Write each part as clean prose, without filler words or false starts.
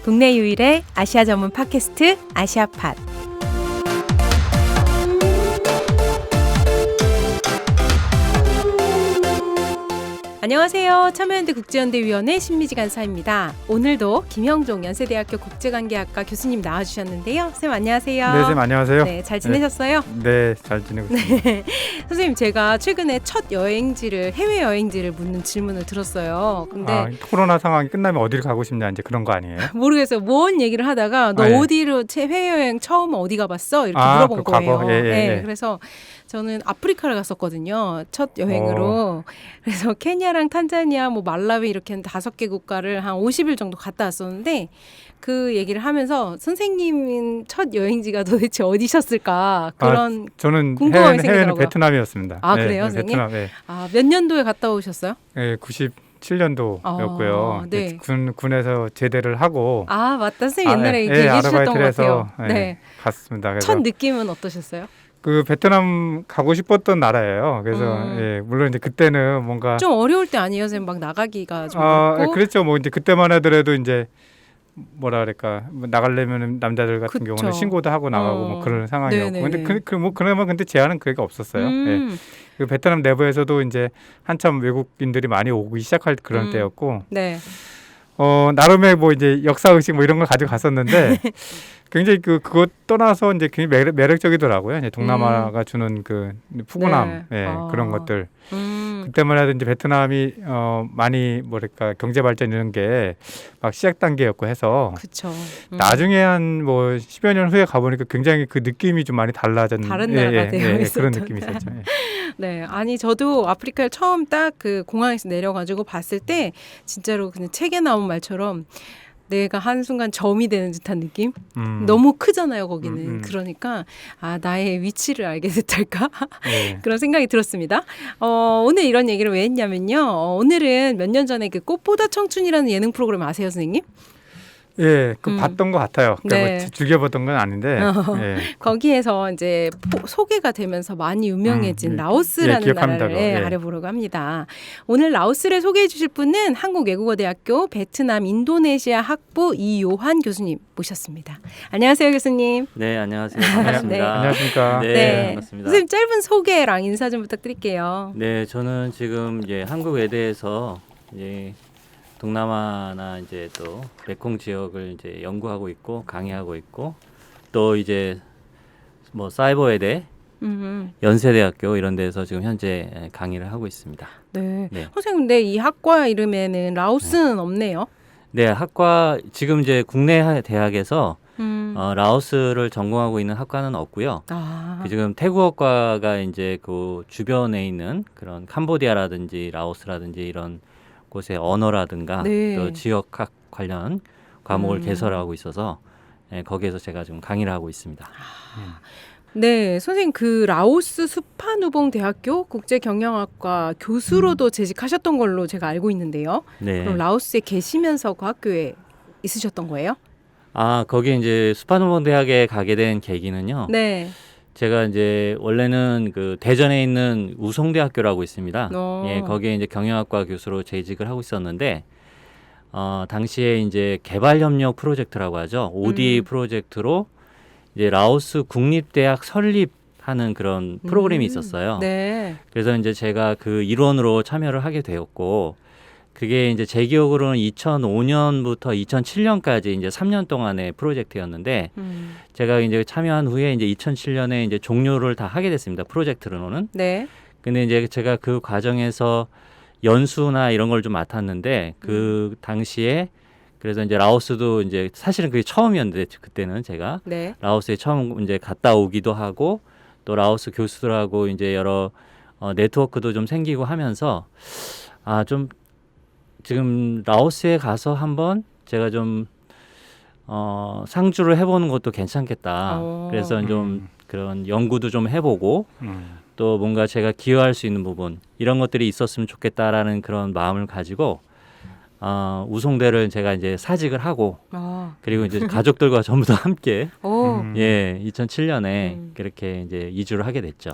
국내 유일의 아시아 전문 팟캐스트 아시아팟. 안녕하세요. 참여연대 국제연대위원회 신미지 간사입니다. 오늘도 김형종 연세대학교 국제관계학과 교수님 나와주셨는데요. 선생님 안녕하세요. 네, 선생님 안녕하세요. 네, 잘 지내셨어요? 네, 잘 지내고 있습니다. 네. 선생님 제가 최근에 첫 여행지를 해외 여행지를 묻는 질문을 들었어요. 근데 코로나 상황이 끝나면 어디를 가고 싶냐 이제 그런 거 아니에요? 모르겠어요. 뭔 얘기를 하다가 너 어디로 해외 여행 처음 어디 가봤어? 이렇게 물어본 그 거예요. 과거? 예. 네, 그래서 저는 아프리카를 갔었거든요. 첫 여행으로. 그래서 케냐랑 탄자니아, 말라위 이렇게 한 5개 국가를 한 50일 정도 갔다 왔었는데 그 얘기를 하면서 선생님 첫 여행지가 도대체 어디셨을까 그런 저는 궁금함이 해외는 생기더라고요. 베트남이었습니다. 아, 그래요, 선생님? 베트남. 네. 몇 년도에 갔다 오셨어요? 네, 97년도였고요. 네. 군에서 제대를 하고 맞다. 선생님 옛날에 얘기해 주셨던 것 같아요. 네, 갔습니다. 그래서 첫 느낌은 어떠셨어요? 그 베트남 가고 싶었던 나라예요. 그래서 물론 이제 그때는 뭔가 좀 어려울 때 아니에요, 선생님? 막 나가기가 좀 어렵고. 그렇죠. 이제 그때만 하더라도 이제 뭐라 그럴까 나가려면 남자들 같은 그쵸. 경우는 신고도 하고 나가고 그런 상황이었고 네네네. 근데 그러면 근데 제한은 그게 없었어요. 네. 그 베트남 내부에서도 이제 한참 외국인들이 많이 오기 시작할 그런 때였고 네. 나름의 이제 역사 의식 이런 걸 가지고 갔었는데 굉장히 그것 떠나서 이제 굉장히 매력적이더라고요. 이제 동남아가 주는 그 푸근함, 그런 것들. 그때만 해도 이제 베트남이 많이 경제 발전 이런 게 막 시작 단계였고 해서 그렇죠. 나중에 한 10여 년 후에 가보니까 굉장히 그 느낌이 좀 많이 달라졌는 다른 나라가 되어 그런 느낌이 있었죠. 네, 아니 저도 아프리카를 처음 딱 그 공항에서 내려가지고 봤을 때 진짜로 그냥 책에 나온 말처럼 내가 한순간 점이 되는 듯한 느낌? 너무 크잖아요, 거기는. 그러니까 나의 위치를 알게 됐달까? 네. 그런 생각이 들었습니다. 오늘 이런 얘기를 왜 했냐면요. 오늘은 몇 년 전에 그 꽃보다 청춘이라는 예능 프로그램 아세요, 선생님? 예, 봤던 것 같아요. 그러니까 네. 즐겨봤던 건 아닌데. 거기에서 이제 소개가 되면서 많이 유명해진 라오스라는 나라를 알아보려고 합니다. 오늘 라오스를 소개해 주실 분은 한국외국어대학교 베트남 인도네시아 학부 이요한 교수님 모셨습니다. 안녕하세요, 교수님. 네, 안녕하세요. 반갑습니다. 네. 안녕하십니까. 네, 반갑습니다. 선생님 짧은 소개랑 인사 좀 부탁드릴게요. 네, 저는 지금 한국외대에서 동남아나 이제 또 메콩 지역을 이제 연구하고 있고 강의하고 있고 또 이제 사이버외대, 연세대학교 이런 데서 지금 현재 강의를 하고 있습니다. 네. 선생님, 근데 이 학과 이름에는 라오스는 없네요. 네, 학과 지금 이제 국내 대학에서 라오스를 전공하고 있는 학과는 없고요. 지금 태국어과가 이제 그 주변에 있는 그런 캄보디아라든지 라오스라든지 이런 곳의 언어라든가 또 지역학 관련 과목을 개설하고 있어서 거기에서 제가 좀 강의를 하고 있습니다. 네, 선생님 그 라오스 수파누봉 대학교 국제경영학과 교수로도 재직하셨던 걸로 제가 알고 있는데요. 네. 그럼 라오스에 계시면서 그 학교에 있으셨던 거예요? 거기 이제 수파누봉 대학에 가게 된 계기는요. 네. 제가 이제 원래는 그 대전에 있는 우송대학교라고 있습니다. 거기에 이제 경영학과 교수로 재직을 하고 있었는데 당시에 이제 개발협력 프로젝트라고 하죠. ODA 프로젝트로 이제 라오스 국립대학 설립하는 그런 프로그램이 있었어요. 네. 그래서 이제 제가 그 일원으로 참여를 하게 되었고 그게 이제 제 기억으로는 2005년부터 2007년까지 이제 3년 동안의 프로젝트였는데 제가 이제 참여한 후에 이제 2007년에 이제 종료를 다 하게 됐습니다. 프로젝트로는. 네. 근데 이제 제가 그 과정에서 연수나 이런 걸 좀 맡았는데 그 당시에 그래서 이제 라오스도 이제 사실은 그게 처음이었는데 그때는 제가 라오스에 처음 이제 갔다 오기도 하고 또 라오스 교수들하고 이제 여러 네트워크도 좀 생기고 하면서 좀 지금 라오스에 가서 한번 제가 좀 상주를 해보는 것도 괜찮겠다. 그래서 좀 그런 연구도 좀 해보고 또 뭔가 제가 기여할 수 있는 부분 이런 것들이 있었으면 좋겠다라는 그런 마음을 가지고 우송대를 제가 이제 사직을 하고 그리고 이제 가족들과 전부 다 함께 2007년에 그렇게 이제 이주를 하게 됐죠.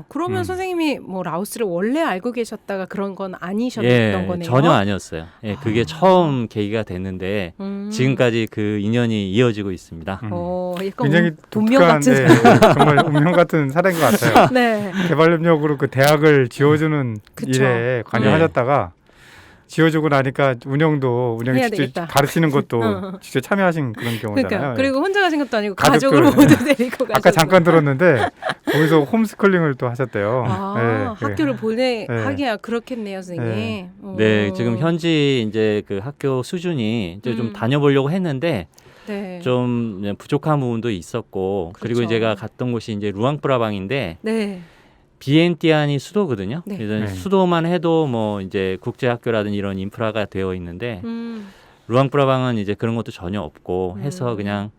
그러면 선생님이 뭐 라오스를 원래 알고 계셨다가 그런 건 아니셨던 예, 거네요. 전혀 아니었어요. 예, 그게 처음 계기가 됐는데 지금까지 그 인연이 이어지고 있습니다. 약간 굉장히 운명 독특한, 같은. 네, 정말 운명 같은 사례인 것 같아요. 네. 개발협력으로 그 대학을 지어주는 그쵸. 일에 관여하셨다가 지어주고 나니까 운영 해야 직접 되겠다. 가르치는 것도 직접 참여하신 그런 경우잖아요. 그러니까 예. 그리고 혼자 가신 것도 아니고 가족들, 가족을 모두 데리고 가셨어요. 아까 잠깐 들었는데 거기서 홈스쿨링을 또 하셨대요. 예, 예. 학교를 하기야 그렇겠네요, 선생님. 네, 지금 현지 이제 그 학교 수준이 이제 좀 다녀보려고 했는데 네. 좀 부족한 부분도 있었고 그리고 그렇죠. 제가 갔던 곳이 이제 루앙프라방인데 네. 비엔티안이 수도거든요. 네. 그래서 네. 수도만 해도 뭐 이제 국제 학교라든지 이런 인프라가 되어 있는데 음. 루앙프라방은 이제 그런 것도 전혀 없고 해서 그냥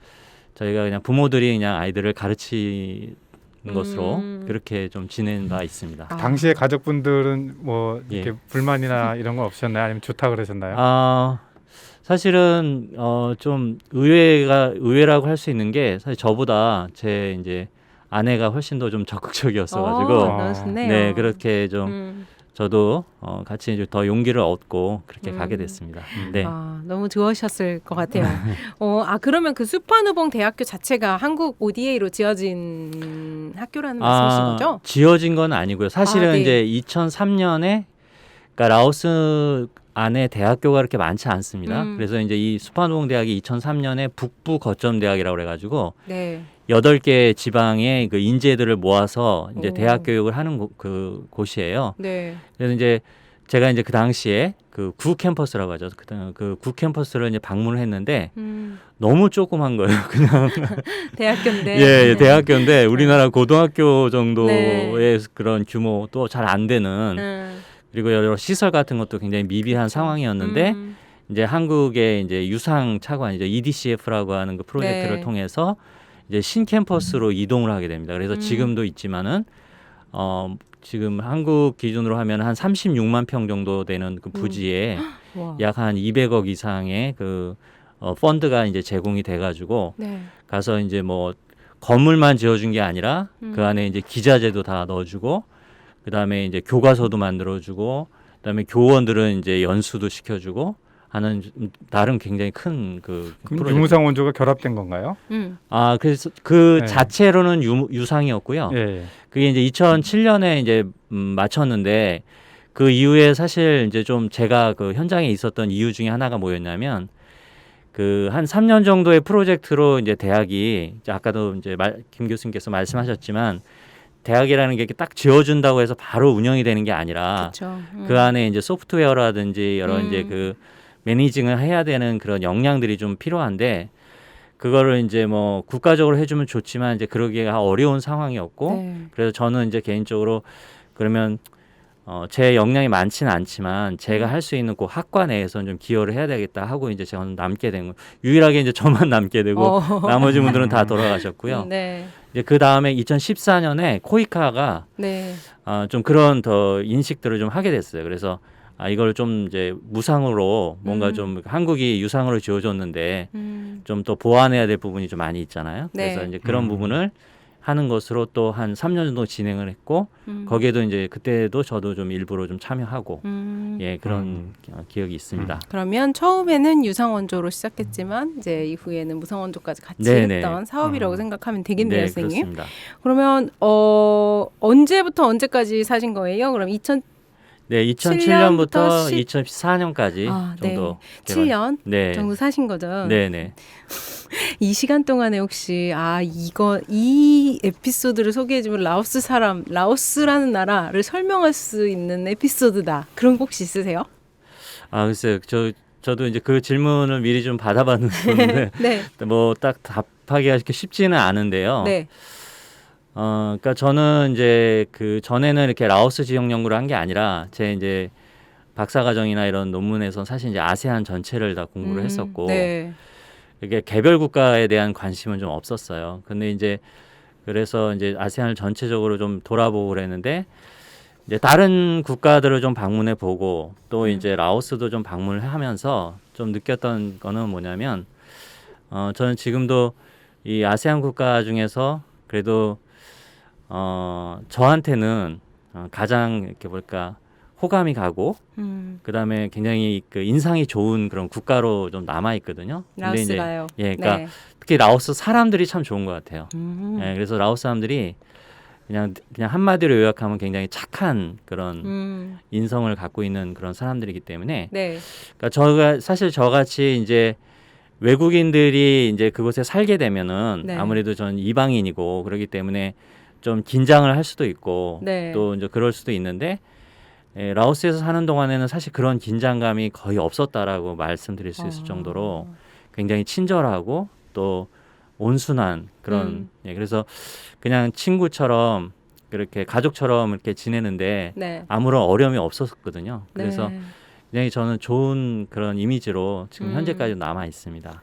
저희가 그냥 부모들이 그냥 아이들을 가르치는 것으로 그렇게 좀 지낸 바 있습니다. 당시에 가족분들은 뭐 이렇게 예. 불만이나 이런 건 없으셨나요? 아니면 좋다 그러셨나요? 사실은 좀 의외라고 할 수 있는 게 사실 저보다 제 이제 아내가 훨씬 더 좀 적극적이었어가지고 네 그렇게 좀 저도 같이 이제 더 용기를 얻고 그렇게 가게 됐습니다. 네. 너무 좋으셨을 것 같아요. 그러면 그 수파누봉 대학교 자체가 한국 ODA로 지어진 학교라는 말씀이신 거죠? 지어진 건 아니고요. 사실은 네. 이제 2003년에 그러니까 라오스 안에 대학교가 그렇게 많지 않습니다. 그래서 이제 이 수파누봉 대학이 2003년에 북부 거점 대학이라고 그래가지고 네. 8개 지방의 그 인재들을 모아서 이제 대학 교육을 하는 곳이에요. 네. 그래서 이제 제가 이제 그 당시에 그 구 캠퍼스라고 하죠. 그 구 캠퍼스를 이제 방문을 했는데 너무 조그만 거예요. 그냥 대학교인데. 예, 대학교인데 우리나라 고등학교 정도의 그런 규모도 잘 안 되는 그리고 여러 시설 같은 것도 굉장히 미비한 상황이었는데 이제 한국의 이제 유상 차관 이제 EDCF라고 하는 그 프로젝트를 통해서 이제 신캠퍼스로 이동을 하게 됩니다. 그래서 지금도 있지만은 지금 한국 기준으로 하면 한 36만 평 정도 되는 그 부지에 약 한 200억 이상의 그 펀드가 이제 제공이 돼가지고 가서 이제 뭐 건물만 지어준 게 아니라 그 안에 이제 기자재도 다 넣어주고 그 다음에 이제 교과서도 만들어주고 그 다음에 교원들은 이제 연수도 시켜주고 하는 나름 굉장히 큰 그 유무상 원조가 결합된 건가요? 그래서 그 네. 자체로는 유상이었고요. 예. 그게 이제 2007년에 이제 마쳤는데 그 이후에 사실 이제 좀 제가 그 현장에 있었던 이유 중에 하나가 뭐였냐면 그 한 3년 정도의 프로젝트로 이제 대학이 이제 아까도 이제 김 교수님께서 말씀하셨지만 대학이라는 게 딱 지어준다고 해서 바로 운영이 되는 게 아니라 그 안에 이제 소프트웨어라든지 여러 이제 그 매니징을 해야 되는 그런 역량들이 좀 필요한데 그거를 이제 뭐 국가적으로 해주면 좋지만 이제 그러기가 어려운 상황이었고 그래서 저는 이제 개인적으로 그러면 제 역량이 많지는 않지만 제가 할 수 있는 그 학과 내에서는 좀 기여를 해야 되겠다 하고 이제 제가 남게 된 거예요. 유일하게 이제 저만 남게 되고 나머지 분들은 다 돌아가셨고요. 이제 그 다음에 2014년에 코이카가 좀 그런 더 인식들을 좀 하게 됐어요. 그래서 이걸 좀 이제 무상으로 뭔가 좀 한국이 유상으로 지어줬는데 좀 더 보완해야 될 부분이 좀 많이 있잖아요. 그래서 이제 그런 부분을 하는 것으로 또 한 3년 정도 진행을 했고 거기에도 이제 그때도 저도 좀 일부러 좀 참여하고 예 그런 기억이 있습니다. 그러면 처음에는 유상 원조로 시작했지만 이제 이후에는 무상 원조까지 같이 네네. 했던 사업이라고 생각하면 되겠네요, 네, 선생님. 그렇습니다. 그러면 언제부터 언제까지 사신 거예요? 그럼 2007년부터 2014년까지 정도 7년 네. 정도 사신 거죠. 네네. 이 시간 동안에 혹시 이 에피소드를 소개해주면 라오스라는 나라를 설명할 수 있는 에피소드다. 그런 거 혹시 있으세요? 글쎄요. 저도 이제 그 질문을 미리 좀 받아봤는데 네. 뭐 딱 답하기가 이렇게 쉽지는 않은데요. 네. 그러니까 저는 이제 그 전에는 이렇게 라오스 지역 연구를 한 게 아니라 제 이제 박사과정이나 이런 논문에서 사실 이제 아세안 전체를 다 공부를 했었고 이게 개별 국가에 대한 관심은 좀 없었어요. 근데 이제 그래서 이제 아세안을 전체적으로 좀 돌아보고 그랬는데 이제 다른 국가들을 좀 방문해 보고 또 이제 라오스도 좀 방문을 하면서 좀 느꼈던 거는 뭐냐면 저는 지금도 이 아세안 국가 중에서 그래도 저한테는 가장 이렇게 볼까 호감이 가고 그다음에 굉장히 그 인상이 좋은 그런 국가로 좀 남아 있거든요. 라오스가요. 예, 그러니까 네. 특히 라오스 사람들이 참 좋은 것 같아요. 예, 그래서 라오스 사람들이 그냥 한마디로 요약하면 굉장히 착한 그런 인성을 갖고 있는 그런 사람들이기 때문에, 네. 그러니까 사실 저같이 이제 외국인들이 이제 그곳에 살게 되면은 네. 아무래도 전 이방인이고 그렇기 때문에 좀 긴장을 할 수도 있고 네. 또 이제 그럴 수도 있는데, 라오스에서 사는 동안에는 사실 그런 긴장감이 거의 없었다라고 말씀드릴 수 있을 정도로 굉장히 친절하고 또 온순한 그런, 그래서 그냥 친구처럼 그렇게 가족처럼 이렇게 지내는데 네. 아무런 어려움이 없었거든요. 그래서 네. 굉장히 저는 좋은 그런 이미지로 지금 현재까지 남아 있습니다.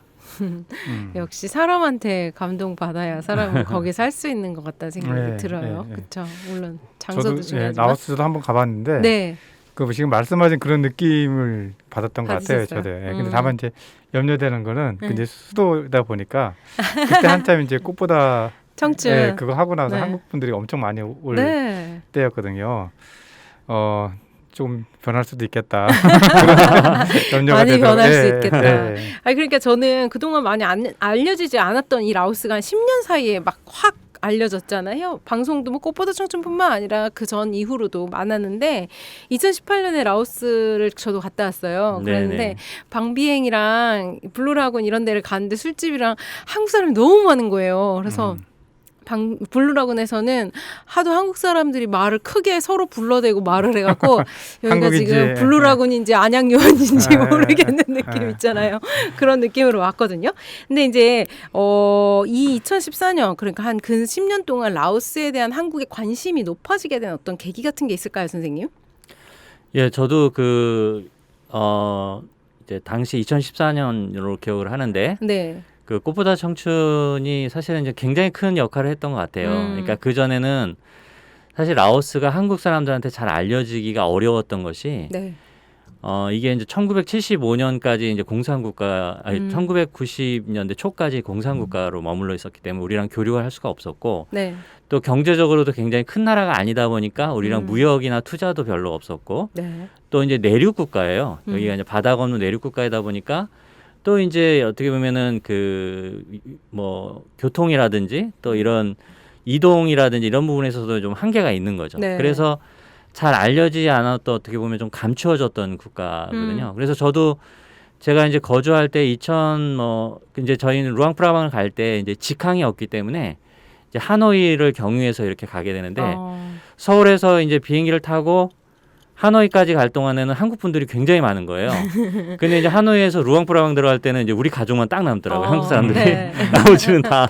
역시 사람한테 감동받아야 사람은 거기서 할 수 있는 것 같다는 생각이 네, 들어요. 네, 네. 그렇죠. 물론 장소도 저도 중요하지만. 라오스도 한번 가봤는데 네. 그 지금 말씀하신 그런 느낌을 받았던 것 같아요. 받으셨어요? 저도. 근데 다만 이제 염려되는 거는 네. 이제 수도다 보니까 그때 한참 이제 꽃보다 청춘. 그거 하고 나서 네. 한국 분들이 엄청 많이 올 네. 때였거든요. 좀 변할 수도 있겠다. 염려가 많이 되더라고요. 변할 수 있겠다. 예. 아니 그러니까 저는 그동안 많이 알려지지 않았던 이 라오스가 한 10년 사이에 막 확 알려졌잖아요. 방송도 뭐 꽃보다 청춘뿐만 아니라 그 전 이후로도 많았는데 2018년에 라오스를 저도 갔다 왔어요. 그랬는데 네네. 방비행이랑 블루라군 이런 데를 갔는데 술집이랑 한국 사람이 너무 많은 거예요. 그래서 블루라군에서는 하도 한국 사람들이 말을 크게 서로 불러대고 말을 해갖고 여기가 한국인지, 지금 블루라군인지 안양요원인지 예. 모르겠는 느낌 있잖아요. 그런 느낌으로 왔거든요. 근데 이제 이 2014년 그러니까 한 근 10년 동안 라오스에 대한 한국의 관심이 높아지게 된 어떤 계기 같은 게 있을까요, 선생님? 예, 저도 이제 당시 2014년으로 기억을 하는데, 네. 그 꽃보다 청춘이 사실은 이제 굉장히 큰 역할을 했던 것 같아요. 그러니까 그 전에는 사실 라오스가 한국 사람들한테 잘 알려지기가 어려웠던 것이, 네. 이게 이제 1975년까지 이제 공산국가, 아니 1990년대 초까지 공산국가로 머물러 있었기 때문에 우리랑 교류를 할 수가 없었고, 네. 또 경제적으로도 굉장히 큰 나라가 아니다 보니까 우리랑 무역이나 투자도 별로 없었고, 네. 또 이제 내륙 국가예요. 여기가 이제 바다 건너 내륙 국가이다 보니까 또 이제 어떻게 보면은 교통이라든지 또 이런 이동이라든지 이런 부분에서도 좀 한계가 있는 거죠. 네. 그래서 잘 알려지지 않았던 어떻게 보면 좀 감추어졌던 국가거든요. 그래서 저도 제가 이제 거주할 때 이제 저희는 루앙프라방을 갈 때 이제 직항이 없기 때문에 이제 하노이를 경유해서 이렇게 가게 되는데 서울에서 이제 비행기를 타고 하노이까지 갈 동안에는 한국 분들이 굉장히 많은 거예요. 근데 이제 하노이에서 루앙프라방 들어갈 때는 이제 우리 가족만 딱 남더라고요. 한국 사람들이. 네. 나머지는 다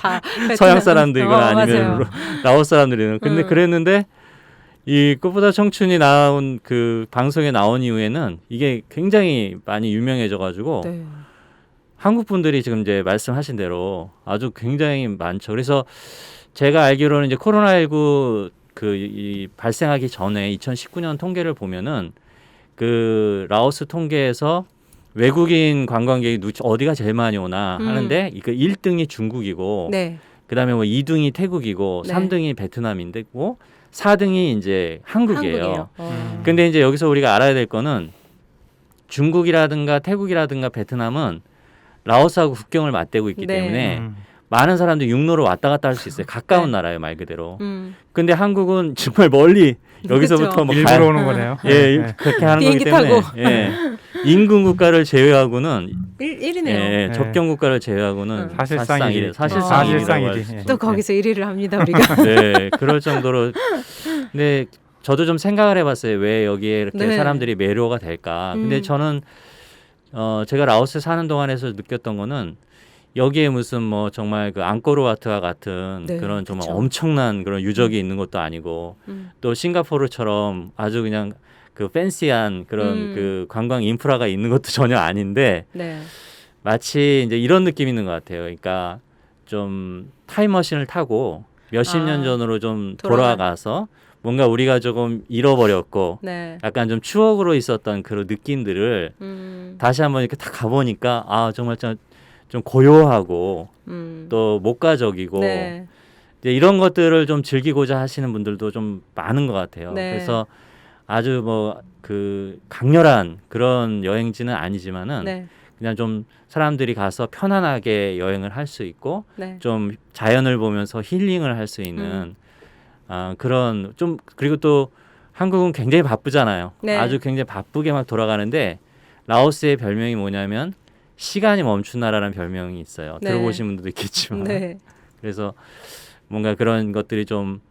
서양 사람들이거나 아니면 맞아요. 라오스 사람들이는. 근데 그랬는데 이 꽃보다 청춘이 나온 그 방송에 나온 이후에는 이게 굉장히 많이 유명해져가지고 네. 한국 분들이 지금 이제 말씀하신 대로 아주 굉장히 많죠. 그래서 제가 알기로는 이제 코로나19 이 발생하기 전에 2019년 통계를 보면은 그 라오스 통계에서 외국인 관광객이 어디가 제일 많이 오나 하는데 그 1등이 중국이고, 네. 그다음에 뭐 2등이 태국이고, 네. 3등이 베트남인데고, 4등이 이제 한국이에요. 한국이에요. 근데 이제 여기서 우리가 알아야 될 거는 중국이라든가 태국이라든가 베트남은 라오스하고 국경을 맞대고 있기 네. 때문에 많은 사람들이 육로로 왔다 갔다 할 수 있어요. 가까운 나라예요, 말 그대로. 근데 한국은 정말 멀리 여기서부터 그렇죠. 뭐 일부러 오는 거네요. 예, 그렇게 하는 거기 비행기 때문에 타고. 예, 인근 국가를 제외하고는 1위네요. 예, 접경 국가를 제외하고는 사실상 일위. 사실상 사실상 1위라고 할 일위. 수 있죠. 또 거기서 1위를 합니다, 우리가. 네, 그럴 정도로. 근데 저도 좀 생각을 해봤어요. 왜 여기에 이렇게 네. 사람들이 매료가 될까? 근데 저는 제가 라오스에 사는 동안에서 느꼈던 거는 여기에 무슨 뭐 정말 그 앙코르와트와 같은 네, 그런 정말 그쵸. 엄청난 그런 유적이 있는 것도 아니고 또 싱가포르처럼 아주 그냥 그 팬시한 그런 그 관광 인프라가 있는 것도 전혀 아닌데 네. 마치 이제 이런 느낌이 있는 것 같아요. 그러니까 좀 타임머신을 타고 몇십 년 전으로 좀 돌아가서 뭔가 우리가 조금 잃어버렸고 네. 약간 좀 추억으로 있었던 그런 느낌들을 다시 한번 이렇게 딱 가보니까 정말 좀 고요하고 또 목가적이고 네. 이제 이런 것들을 좀 즐기고자 하시는 분들도 좀 많은 것 같아요. 네. 그래서 아주 뭐 그 강렬한 그런 여행지는 아니지만은 네. 그냥 좀 사람들이 가서 편안하게 여행을 할 수 있고 네. 좀 자연을 보면서 힐링을 할 수 있는 그런 좀 그리고 또 한국은 굉장히 바쁘잖아요. 네. 아주 굉장히 바쁘게 막 돌아가는데 라오스의 별명이 뭐냐면 시간이 멈춘 나라라는 별명이 있어요. 네. 들어보신 분들도 있겠지만 네. 그래서 뭔가 그런 것들이 좀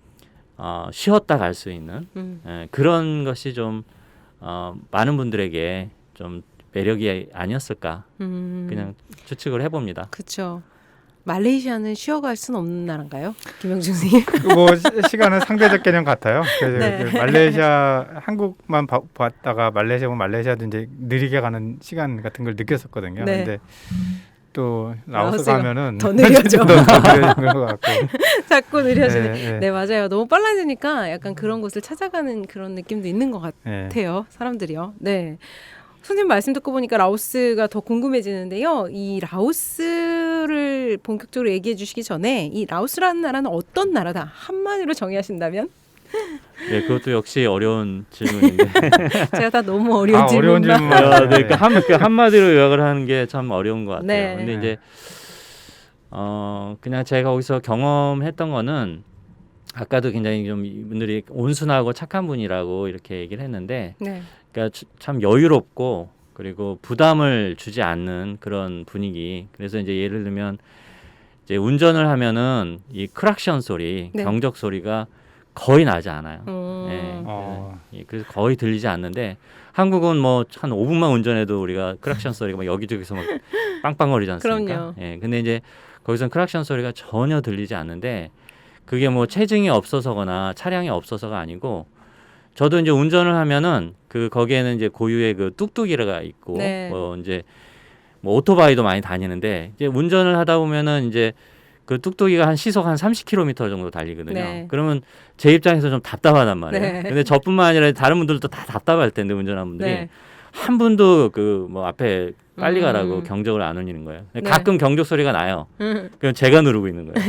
쉬었다 갈 수 있는 그런 것이 좀 많은 분들에게 좀 매력이 아니었을까 그냥 추측을 해봅니다. 그렇죠. 말레이시아는 쉬어갈 수는 없는 나라인가요, 김영준 선생님? 뭐 시간은 상대적 개념 같아요. 그래서 네. 그 말레이시아 한국만 봤다가 말레이시아 보면 말레이시아도 이제 느리게 가는 시간 같은 걸 느꼈었거든요. 네. 근데 또 라오스 라오스가 가면은 더 느려져. 더 느려진 것 같고. 자꾸 느려지네. 네, 네, 맞아요. 너무 빨라지니까 약간 그런 곳을 찾아가는 그런 느낌도 있는 것 네. 같아요. 사람들이요. 네. 선생님 말씀 듣고 보니까 라오스가 더 궁금해지는데요. 이 라오스를 본격적으로 얘기해 주시기 전에 이 라오스라는 나라는 어떤 나라다? 한마디로 정의하신다면? 네, 그것도 역시 어려운 질문인데. 제가 다 너무 어려운 어려운 질문만. 질문. 네, 그 한마디로 요약을 하는 게 참 어려운 것 같아요. 네. 근데 이제 그냥 제가 거기서 경험했던 거는 아까도 굉장히 좀 이분들이 온순하고 착한 분이라고 이렇게 얘기를 했는데, 네. 그러니까 참 여유롭고 그리고 부담을 주지 않는 그런 분위기. 그래서 이제 예를 들면 이제 운전을 하면은 이 크락션 소리, 네. 경적 소리가 거의 나지 않아요. 네, 그래서 거의 들리지 않는데 한국은 뭐 한 5분만 운전해도 우리가 크락션 소리가 막 여기저기서 막 빵빵거리지 않습니까? 그럼요. 예, 근데 이제 거기서는 크락션 소리가 전혀 들리지 않는데 그게 뭐 체증이 없어서거나 차량이 없어서가 아니고 저도 이제 운전을 하면은 그 거기에는 이제 고유의 그 뚝뚝이가 있고 네. 뭐 이제 뭐 오토바이도 많이 다니는데 이제 운전을 하다 보면은 이제 그 뚝뚝이가 한 시속 한 30km 정도 달리거든요. 네. 그러면 제 입장에서 좀 답답하단 말이에요. 네. 근데 저뿐만 아니라 다른 분들도 다 답답할 텐데 운전하는 분들이 네. 한 분도 그 뭐 앞에 빨리 가라고 경적을 안 울리는 거예요. 네. 가끔 경적 소리가 나요. 그럼 제가 누르고 있는 거예요.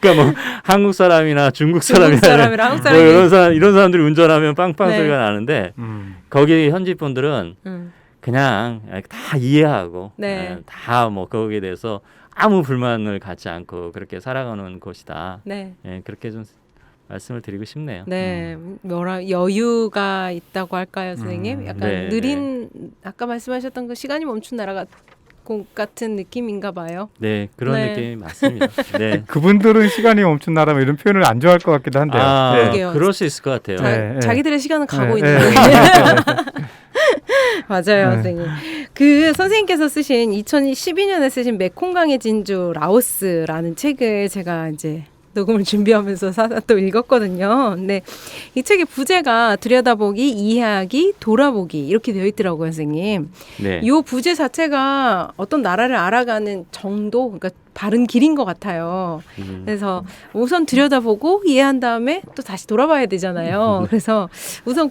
그러니까 뭐 한국 사람이나 중국 사람이나 사람이랑 한국 뭐 사람이 이런 사람들이 운전하면 빵빵 네. 소리가 나는데 거기 현지 분들은 그냥 다 이해하고 네. 다 뭐 거기에 대해서 아무 불만을 갖지 않고 그렇게 살아가는 곳이다. 네. 예, 그렇게 좀 말씀을 드리고 싶네요. 네, 뭐라 여유가 있다고 할까요, 선생님? 약간 네, 느린 아까 말씀하셨던 그 시간이 멈춘 나라 같은 느낌인가 봐요. 네, 그런 네. 느낌이 맞습니다. 네. 그분들은 시간이 멈춘 나라면 이런 표현을 안 좋아할 것 같기도 한데요. 네. 그러게요. 그럴 수 있을 것 같아요. 네. 자기들의 시간은 가고 네, 있는 네. 거예요. 맞아요, 네. 선생님. 그 선생님께서 쓰신 2012년에 쓰신 메콩강의 진주 라오스라는 책을 제가 이제 녹음을 준비하면서 사서 또 읽었거든요. 근데 이 책의 부제가 들여다보기, 이해하기, 돌아보기 이렇게 되어 있더라고요, 선생님. 네. 이 부제 자체가 어떤 나라를 알아가는 정도, 그러니까 바른 길인 것 같아요. 그래서 우선 들여다보고 이해한 다음에 또 다시 돌아봐야 되잖아요. 그래서 우선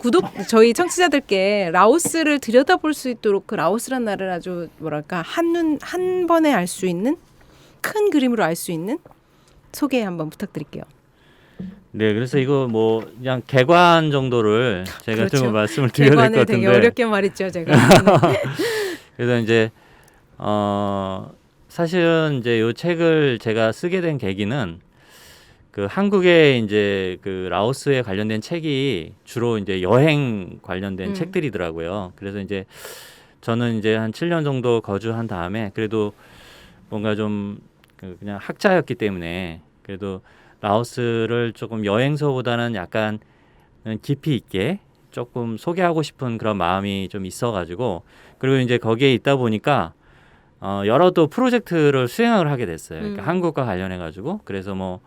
저희 청취자들께 라오스를 들여다볼 수 있도록 그 라오스란 나라를 아주 뭐랄까 한 번에 알 수 있는 큰 그림으로 알 수 있는 소개 한번 부탁드릴게요. 네, 그래서 이거 뭐 그냥 개관 정도를 제가 그렇죠. 좀 말씀을 드려야 될 것 개관을 되게 같은데. 어렵게 말했죠, 제가. 그래서 이제 사실은 이제 이 책을 제가 쓰게 된 계기는 그 한국에 이제 그 라오스에 관련된 책이 주로 이제 여행 관련된 책들이더라고요. 그래서 이제 저는 이제 한 7년 정도 거주한 다음에 그래도 뭔가 좀 그냥 학자였기 때문에 그래도 라오스를 조금 여행서보다는 약간 깊이 있게 조금 소개하고 싶은 그런 마음이 좀 있어가지고 그리고 이제 거기에 있다 보니까 여러 또 프로젝트를 수행을 하게 됐어요. 그러니까 한국과 관련해가지고 그래서 뭐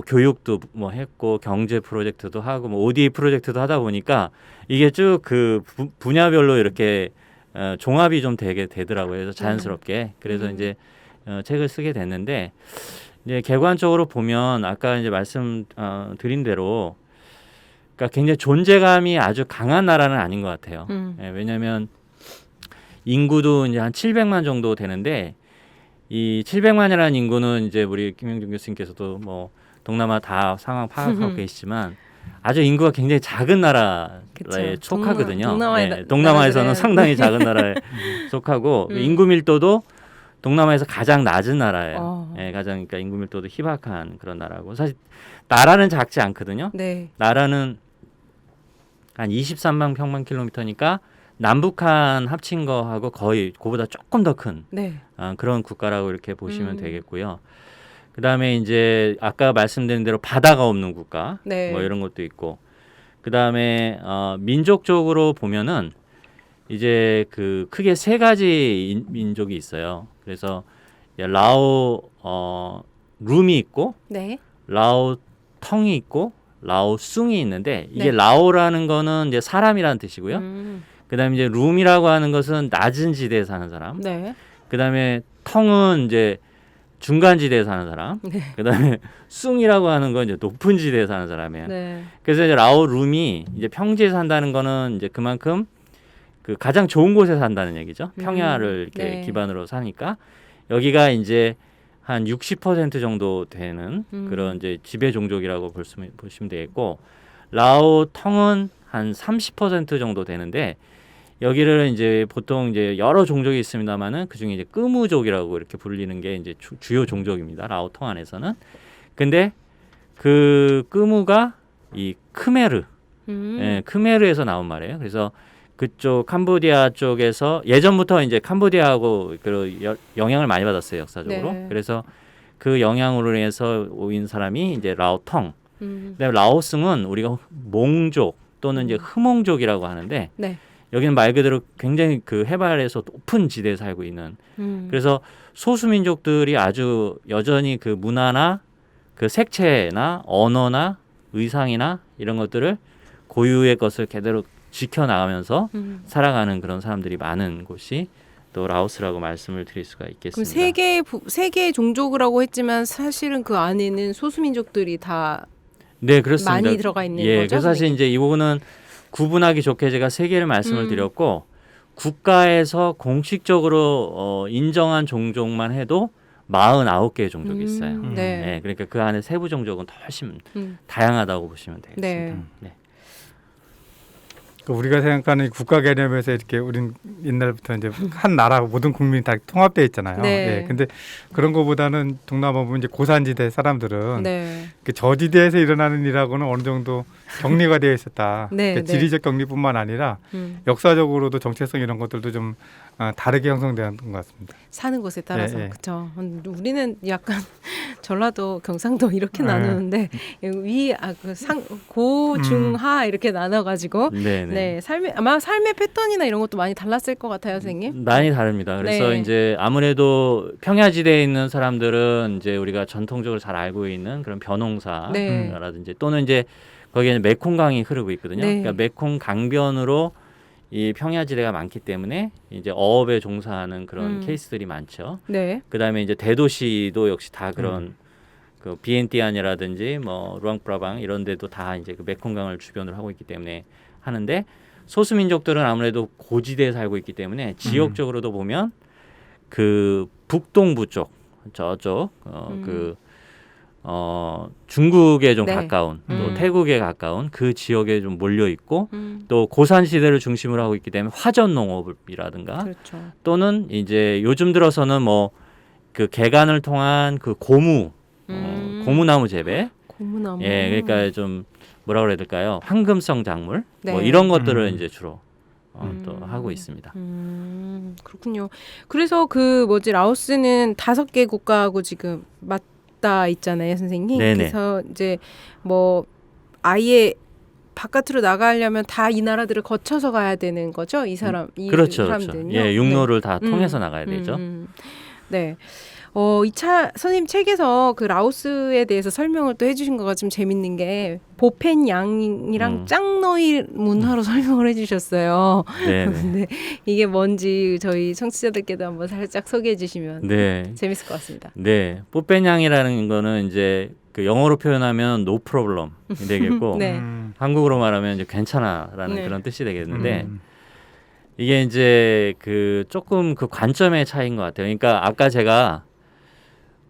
교육도 뭐 했고 경제 프로젝트도 하고 뭐 OD 프로젝트도 하다 보니까 이게 쭉 그 분야별로 이렇게 종합이 좀 되게 되더라고요. 그래서 자연스럽게 그래서 이제 책을 쓰게 됐는데 이제 객관적으로 보면 아까 이제 말씀 드린 대로 그러니까 굉장히 존재감이 아주 강한 나라는 아닌 것 같아요. 왜냐하면 인구도 이제 한 700만 정도 되는데 이 700만이라는 인구는 이제 우리 김영준 교수님께서도 뭐 동남아 다 상황 파악하고 계시지만 아주 인구가 굉장히 작은 나라에 그쵸. 속하거든요. 동남아의 동남아에서는 나라들은 상당히 작은 나라에 속하고 인구 밀도도 동남아에서 가장 낮은 나라예요. 가장 그러니까 인구 밀도도 희박한 그런 나라고 사실 나라는 작지 않거든요. 네. 나라는 한 23만 평방킬로미터니까 남북한 합친 거하고 거의 그보다 조금 더 큰 네. 그런 국가라고 이렇게 보시면 되겠고요. 그다음에 이제 아까 말씀드린 대로 바다가 없는 국가 네. 뭐 이런 것도 있고 그다음에 민족적으로 보면은 이제 그 크게 세 가지 민족이 있어요. 그래서 라오 룸이 있고 네. 라오 텅이 있고 라오 숭이 있는데 이게 네. 라오라는 거는 이제 사람이라는 뜻이고요. 그다음에 이제 룸이라고 하는 것은 낮은 지대에 사는 사람. 네. 그다음에 텅은 이제 중간 지대에 사는 사람. 네. 그다음에 숭이라고 하는 건 이제 높은 지대에 사는 사람이에요. 네. 그래서 이제 라오 룸이 이제 평지에 산다는 거는 이제 그만큼 그 가장 좋은 곳에 산다는 얘기죠. 평야를 이렇게 네. 기반으로 사니까 여기가 이제 한 60% 정도 되는 그런 이제 지배 종족이라고 보시면 되겠고 라오 텅은 한 30% 정도 되는데 여기를 이제 보통 이제 여러 종족이 있습니다만은 그 중에 이제 끄무족이라고 이렇게 불리는 게 이제 주요 종족입니다. 라오 텅 안에서는. 근데 그 끄무가 이 크메르, 크메르에서 나온 말이에요. 그래서 그쪽 캄보디아 쪽에서 예전부터 이제 캄보디아하고 그 영향을 많이 받았어요, 역사적으로. 네. 그래서 그 영향으로 인해서 오인 사람이 이제 라오텅. 그다음에 라오스는 우리가 몽족 또는 이제 흐몽족이라고 하는데 네. 여기는 말 그대로 굉장히 그 해발에서 높은 지대에 살고 있는. 그래서 소수민족들이 아주 여전히 그 문화나 그 색채나 언어나 의상이나 이런 것들을 고유의 것을 그대로 지켜나가면서 살아가는 그런 사람들이 많은 곳이 또 라오스라고 말씀을 드릴 수가 있겠습니다. 그럼 세 개의 종족이라고 했지만 사실은 그 안에는 소수민족들이 다 네, 그렇습니다. 많이 들어가 있는 예, 거죠? 그래서 사실 이제 이 부분은 구분하기 좋게 제가 세 개를 말씀을 드렸고 국가에서 공식적으로 인정한 종족만 해도 49개의 종족이 있어요. 네. 네, 그러니까 그 안에 세부 종족은 더 훨씬 다양하다고 보시면 되겠습니다. 네. 네. 우리가 생각하는 국가 개념에서 이렇게 우린 옛날부터 이제 한 나라 모든 국민이 다 통합되어 있잖아요. 네. 예, 근데 그런 거보다는 동남아 보면 이제 고산지대 사람들은 네. 그 저지대에서 일어나는 일하고는 어느 정도 격리가 되어 있었다. 네, 그러니까 네. 지리적 격리뿐만 아니라 역사적으로도 정체성 이런 것들도 좀 다르게 형성되는 것 같습니다. 사는 곳에 따라서 네, 네. 그렇죠. 우리는 약간 전라도, 경상도 이렇게 네. 나누는데 고, 중, 하 이렇게 나눠가지고 네, 네, 삶의 패턴이나 이런 것도 많이 달랐을 것 같아요, 선생님. 많이 다릅니다. 그래서 네. 이제 아무래도 평야지대에 있는 사람들은 이제 우리가 전통적으로 잘 알고 있는 그런 벼농사라든지 네. 또는 이제 거기에는 메콩강이 흐르고 있거든요. 네. 그러니까 메콩 강변으로 이 평야지대가 많기 때문에 이제 어업에 종사하는 그런 케이스들이 많죠. 네. 그다음에 이제 대도시도 역시 다 그런 그 비엔티안이라든지 뭐 루앙프라방 이런 데도 다 이제 그 메콩강을 주변으로 하고 있기 때문에 하는데 소수민족들은 아무래도 고지대에 살고 있기 때문에 지역적으로도 보면 그 북동부 쪽 저쪽 중국에 좀 네. 가까운 또 태국에 가까운 그 지역에 좀 몰려 있고 음. 또 고산 시대를 중심으로 하고 있기 때문에 화전 농업이라든가 그렇죠. 또는 이제 요즘 들어서는 뭐 그 개간을 통한 그 고무나무 재배 고무나무. 예 그러니까 좀 뭐라 그래야 될까요 황금성 작물 뭐 네. 이런 것들을 이제 주로 또 하고 있습니다. 그렇군요. 그래서 라오스는 5개 국가하고 지금 맞닿아 있잖아요, 선생님. 네네. 그래서 이제 뭐 아예 바깥으로 나가려면 다 이 나라들을 거쳐서 가야 되는 거죠, 이 그렇죠, 사람들은요. 그렇죠. 예, 육로를 다 네. 통해서 나가야 되죠. 네. 선생님 책에서 그 라오스에 대해서 설명을 또 해주신 거가 좀 재밌는 게 보펜 양이랑 짱노이 문화로 설명을 해주셨어요. 네. 근데 이게 뭔지 저희 청취자들께도 한번 살짝 소개해 주시면 네. 재밌을 것 같습니다. 네. 뽀뺀양이라는 거는 이제 그 영어로 표현하면 no problem이 되겠고 네. 한국어로 말하면 이제 괜찮아라는 네. 그런 뜻이 되겠는데 이게 이제 그 조금 그 관점의 차이인 것 같아요. 그러니까 아까 제가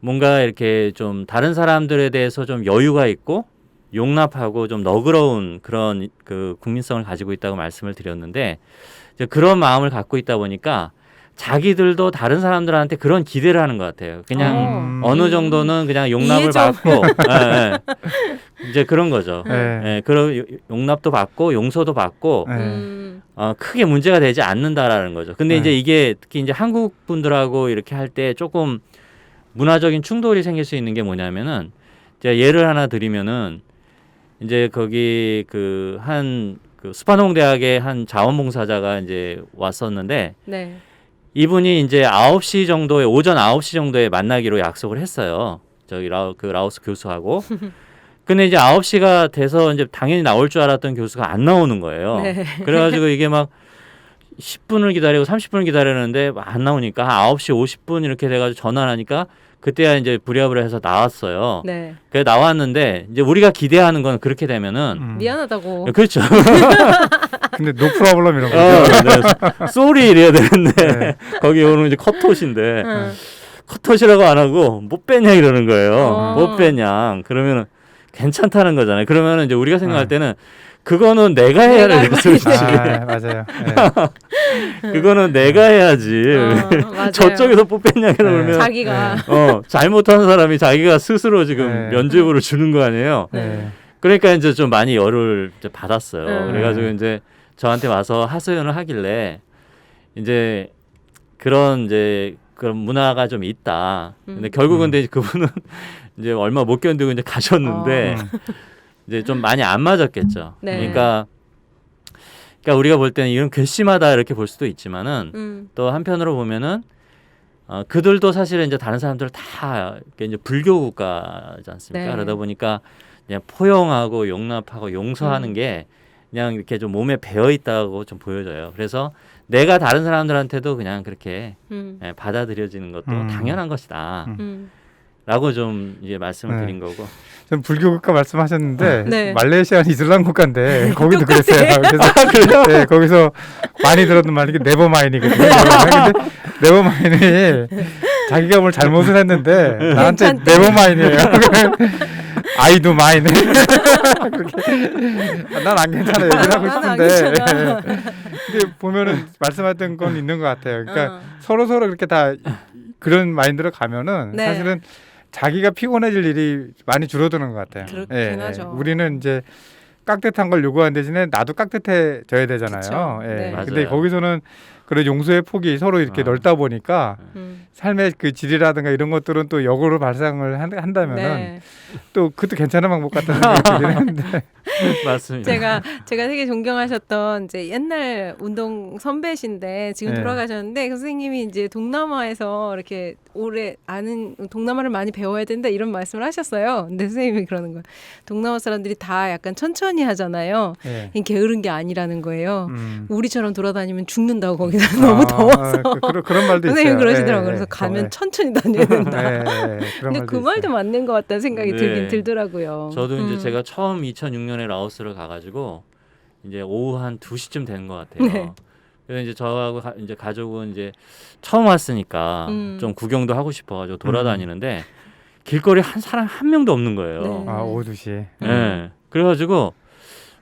뭔가 이렇게 좀 다른 사람들에 대해서 좀 여유가 있고 용납하고 좀 너그러운 그런 그 국민성을 가지고 있다고 말씀을 드렸는데 이제 그런 마음을 갖고 있다 보니까 자기들도 다른 사람들한테 그런 기대를 하는 것 같아요. 그냥 어느 정도는 그냥 용납을 이해좀. 받고 이제 그런 거죠. 네. 그런 용납도 받고 용서도 받고 네. 크게 문제가 되지 않는다라는 거죠. 근데 네. 이제 이게 특히 이제 한국 분들하고 이렇게 할 때 조금 문화적인 충돌이 생길 수 있는 게 뭐냐면은 제가 예를 하나 드리면은 이제 거기 그 스파농 대학의 한 자원봉사자가 이제 왔었는데 네. 이분이 이제 9시 정도에 오전 9시 정도에 만나기로 약속을 했어요. 저기 라오스 교수하고. 근데 이제 9시가 돼서 이제 당연히 나올 줄 알았던 교수가 안 나오는 거예요. 네. 그래가지고 이게 막 10분을 기다리고 30분을 기다렸는데 안 나오니까 한 9시 50분 이렇게 돼가지고 전화를 하니까 그때야 이제 부랴부랴 해서 나왔어요. 네. 그래 나왔는데 이제 우리가 기대하는 건 그렇게 되면은 미안하다고. 그렇죠. 근데 노 프로블럼 이런 거. 네. 쏘리 이래야 되는데 네. 거기 오는 이제 컷톳인데 응. 컷톳이라고 안 하고 못 빼냐 이러는 거예요. 어. 못 빼냐. 그러면은 괜찮다는 거잖아요. 그러면은 이제 우리가 생각할 네. 때는 그거는 내가 해야 내가 될 소리지. 맞아요. 네. 그거는 내가 해야지. 맞아요. 저쪽에서 뽑혔냐 네. 그러면 자기가. 잘못한 사람이 자기가 스스로 지금 네. 면죄부를 주는 거 아니에요. 네. 그러니까 이제 좀 많이 열을 이제 받았어요. 네. 그래가지고 이제 저한테 와서 하소연을 하길래 이제 그런 문화가 좀 있다. 근데 결국은 이제 그분은 이제 얼마 못 견디고 이제 가셨는데 이제 좀 많이 안 맞았겠죠. 네. 그러니까 우리가 볼 때는 이런 괘씸하다 이렇게 볼 수도 있지만은 또 한편으로 보면은 그들도 사실은 이제 다른 사람들 다 이제 불교 국가지 않습니까? 네. 그러다 보니까 그냥 포용하고 용납하고 용서하는 게 그냥 이렇게 좀 몸에 배어 있다고 좀 보여져요. 그래서 내가 다른 사람들한테도 그냥 그렇게 받아들여지는 것도 당연한 것이다. 라고 좀 이제 말씀을 드린 거고. 전 불교 국가 말씀하셨는데 네. 말레이시아는 이슬람 국가인데 거기도 똑같아요. 그랬어요. 그래서 네, 거기서 많이 들었던 말이 네버마인이거든요. 근데 네버마인이 자기가 뭘 잘못을 했는데 나한테 네버마인이에요. 아이도 마인. 난 안 괜찮아 얘기를 하고 싶은데. 근데 보면은 말씀하셨던 건 있는 것 같아요. 그러니까 서로 그렇게 다 그런 마인드로 가면은 네. 사실은 자기가 피곤해질 일이 많이 줄어드는 것 같아요. 그렇긴 하죠. 우리는 이제 깍듯한 걸 요구하는 대신에 나도 깍듯해져야 되잖아요. 그쵸. 예. 네. 맞아요. 근데 거기서는 그런 용서의 폭이 서로 이렇게 넓다 보니까 삶의 그 질이라든가 이런 것들은 또 역으로 발상을 한다면은 네. 또 그것도 괜찮은 방법 같다는 생각이 들긴 하는데. 맞습니다. 제가 되게 존경하셨던 이제 옛날 운동 선배신데 지금 네. 돌아가셨는데 그 선생님이 이제 동남아에서 이렇게 오래 아는 동남아를 많이 배워야 된다 이런 말씀을 하셨어요. 근데 선생님이 그러는 거예요. 동남아 사람들이 다 약간 천천히 하잖아요. 네. 게으른 게 아니라는 거예요. 우리처럼 돌아다니면 죽는다고 거기서 너무 아, 더워서. 그런 말도 있어요. 선생님 그러시더라고요. 예, 그래서 예. 가면 천천히 다녀야 된다. 그런 근데 말도 그 말도 있어요. 맞는 것 같다는 생각이 네. 들긴 들더라고요. 저도 이제 제가 처음 2006년에 라오스를 가가지고 이제 오후 한 2시쯤 되는 것 같아요. 네. 그래서 이제 저하고 이제 가족은 이제 처음 왔으니까 좀 구경도 하고 싶어가지고 돌아다니는데 길거리 사람 한 명도 없는 거예요. 네. 아, 오후 2시. 네. 그래가지고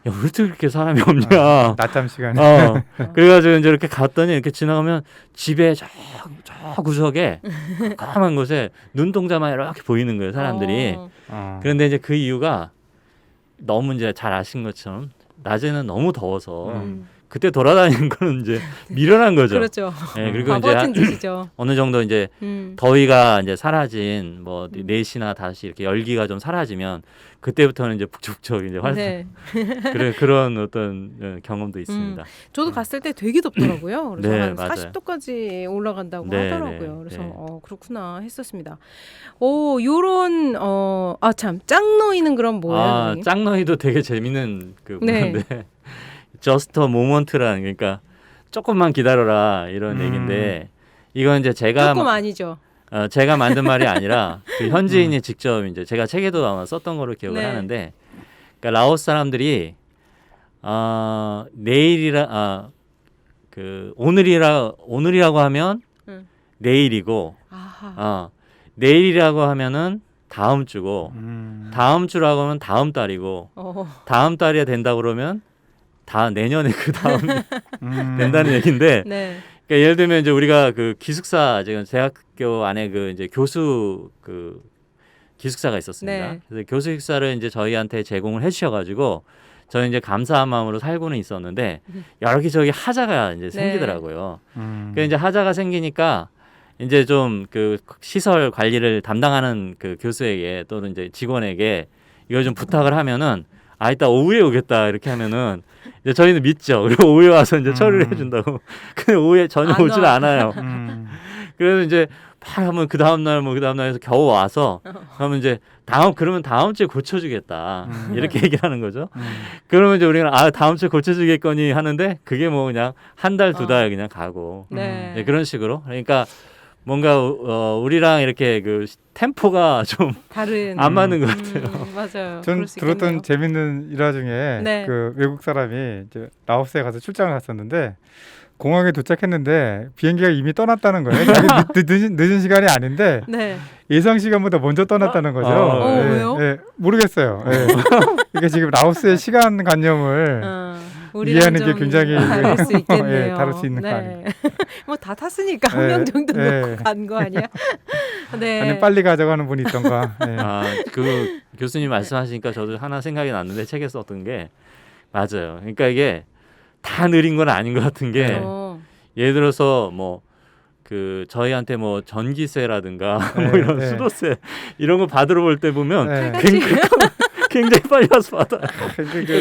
야, 왜 이렇게 사람이 없냐. 낮잠 시간에. 그래가지고 이제 이렇게 갔더니 이렇게 지나가면 집에 저 구석에 깜깜한 곳에 눈동자만 이렇게 보이는 거예요, 사람들이. 그런데 이제 그 이유가 너무 이제 잘 아신 것처럼 낮에는 너무 더워서 그때 돌아다니는 거는 이제 미련한 거죠. 그렇죠. 네, 그리고 바보 이제 같은 짓이죠. 어느 정도 이제 더위가 이제 사라진 뭐 4시나 5시 이렇게 열기가 좀 사라지면 그때부터는 이제 북적북적 이제 네. 그런 어떤 경험도 있습니다. 저도 갔을 때 되게 덥더라고요. 그래서 네, 한 맞아요. 40도까지 올라간다고 네, 하더라고요. 네, 그래서 네. 그렇구나 했었습니다. 요런 참 짱노이는 그럼 뭐예요? 선생님? 짱너이도 되게 재밌는 그 네. 부분인데 Just a moment라는 그러니까 조금만 기다려라 이런 얘기인데 이건 이제 조금 아니죠. 제가 만든 말이 아니라 그 현지인이 직접 이제 제가 책에도 아마 썼던 거로 기억을 네. 하는데 그러니까 라오스 사람들이 오늘이라고 하면 음. 내일이고 아하. 내일이라고 하면은 다음 주고 다음 주라고 하면 다음 달이고 다음 달이 된다 그러면 다 내년에 그 다음 된다는 얘기인데 네. 그러니까 예를 들면 이제 우리가 그 기숙사 지금 대학교 안에 그 이제 교수 그 기숙사가 있었습니다. 네. 그래서 교수 기숙사를 이제 저희한테 제공을 해주셔가지고 저희 이제 감사한 마음으로 살고는 있었는데 여기저기 하자가 이제 생기더라고요. 그 이제 하자가 생기니까 이제 좀 그 시설 관리를 담당하는 그 교수에게 또는 이제 직원에게 이걸 좀 부탁을 하면은 이따 오후에 오겠다 이렇게 하면은 이제 저희는 믿죠. 그리고 오후에 와서 이제 처리를 해준다고. 근데 오후에 전혀 안 오질 와. 않아요. 그래서 이제 막 하면 그 다음 날 뭐 그 다음 날에서 겨우 와서 그러면 이제 그러면 다음 주에 고쳐주겠다 이렇게 얘기를 하는 거죠. 그러면 이제 우리는 다음 주에 고쳐주겠거니 하는데 그게 뭐 그냥 한 달 두 달 그냥 가고 네. 네, 그런 식으로 그러니까 뭔가 우리랑 이렇게 그 템포가 좀 다른 안 맞는 것 같아요. 맞아요. 전 그럴 수 들었던 있겠네요. 재밌는 일화 중에 네. 그 외국 사람이 이제 라오스에 가서 출장을 갔었는데 공항에 도착했는데 비행기가 이미 떠났다는 거예요. 자기 늦은 시간이 아닌데 네. 예상 시간보다 먼저 떠났다는 거죠. 왜요? 모르겠어요. 이게 지금 라오스의 시간관념을 우리랑 이해하는 게 좀 굉장히 다를 수 있겠네요. 다를 수 있는 거 아니에요. 뭐 다 탔으니까 한 명 정도 놓고 간 거 아니야? 네. 아니 빨리 가져가는 분이 있던가. 그 교수님 말씀하시니까 저도 하나 생각이 났는데 책에 썼던 게 맞아요. 그러니까 이게 다 느린 건 아닌 것 같은 게 예를 들어서 뭐 그 저희한테 뭐 전기세라든가 뭐 이런 수도세 이런 거 받으러 볼 때 보면 굉장히 빨리 와서 받아.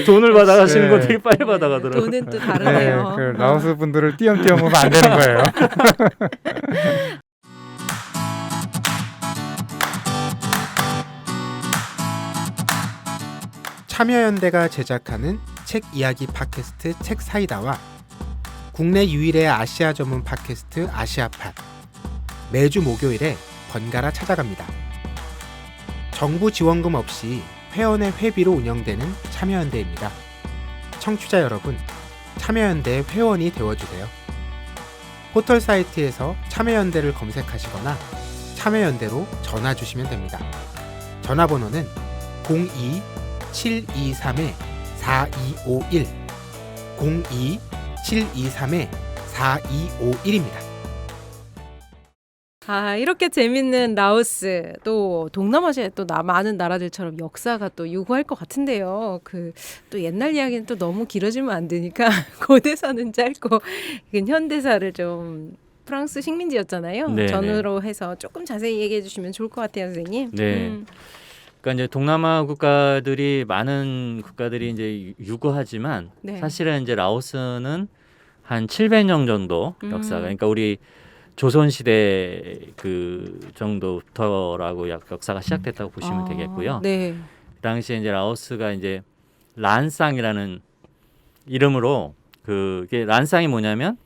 돈을 받아가시는 거 되게 빨리 받아가더라고요. 돈은 또 다르네요. 그 라오스 분들을 띄엄띄엄 오면 안 되는 거예요. 참여연대가 제작하는 책 이야기 팟캐스트 책사이다와 국내 유일의 아시아 전문 팟캐스트 아시아팟 매주 목요일에 번갈아 찾아갑니다. 정부 지원금 없이 회원의 회비로 운영되는 참여연대입니다. 청취자 여러분, 참여연대의 회원이 되어주세요. 포털 사이트에서 참여연대를 검색하시거나 참여연대로 전화 주시면 됩니다. 전화번호는 02-723-4251 02-723-4251입니다. 이렇게 재밌는 라오스 또 동남아시아에 또 많은 나라들처럼 역사가 또 요구할 것 같은데요. 그 또 옛날 이야기는 또 너무 길어지면 안 되니까 고대사는 짧고 현대사를 좀 프랑스 식민지였잖아요. 네네. 전으로 해서 조금 자세히 얘기해 주시면 좋을 것 같아요, 선생님. 네. 그러니까 이제 동남아 국가들이 많은 국가들이 이제 유구하지만 네. 사실은 이제 라오스는 한 700년 정도 역사가 그러니까 우리 조선 시대 그 정도부터라고 역사가 시작됐다고 보시면 되겠고요. 네. 그 당시에 이제 라오스가 이제 란쌍이라는 이름으로 그게 란쌍이 뭐냐면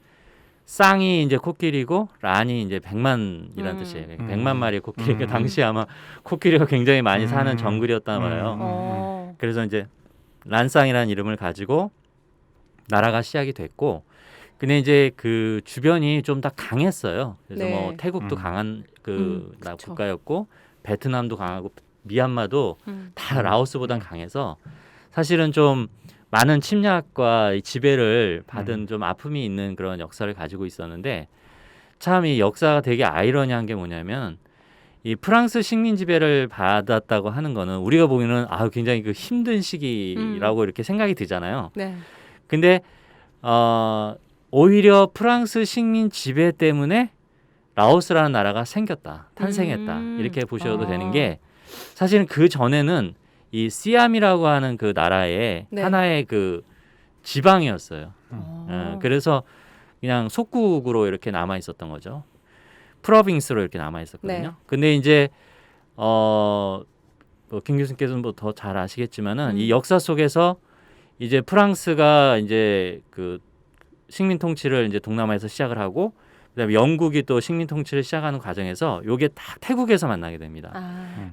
쌍이 이제 코끼리고 란이 이제 100만이라는 뜻이에요. 100만 마리의 코끼리. 그 당시에 아마 코끼리가 굉장히 많이 사는 정글이었단 말이에요. 그래서 이제 란쌍이라는 이름을 가지고 나라가 시작이 됐고, 근데 이제 그 주변이 좀 다 강했어요. 그래서 네. 뭐 태국도 강한 그 그쵸. 국가였고, 베트남도 강하고 미얀마도 다 라오스보단 강해서 사실은 좀 많은 침략과 이 지배를 받은 좀 아픔이 있는 그런 역사를 가지고 있었는데, 참 이 역사가 되게 아이러니한 게 뭐냐면 이 프랑스 식민 지배를 받았다고 하는 거는 우리가 보기에는 굉장히 그 힘든 시기라고 이렇게 생각이 들잖아요. 네. 근데 오히려 프랑스 식민 지배 때문에 라오스라는 나라가 생겼다, 탄생했다 이렇게 보셔도 되는 게, 사실은 그 전에는 이 시암이라고 하는 그 나라의 네. 하나의 그 지방이었어요. 그래서 그냥 속국으로 이렇게 남아 있었던 거죠. 프로빈스로 이렇게 남아 있었거든요. 네. 근데 이제 뭐 김 교수님께서는 뭐 더 잘 아시겠지만은 이 역사 속에서 이제 프랑스가 이제 그 식민 통치를 이제 동남아에서 시작을 하고, 그다음에 영국이 또 식민 통치를 시작하는 과정에서 요게 다 태국에서 만나게 됩니다.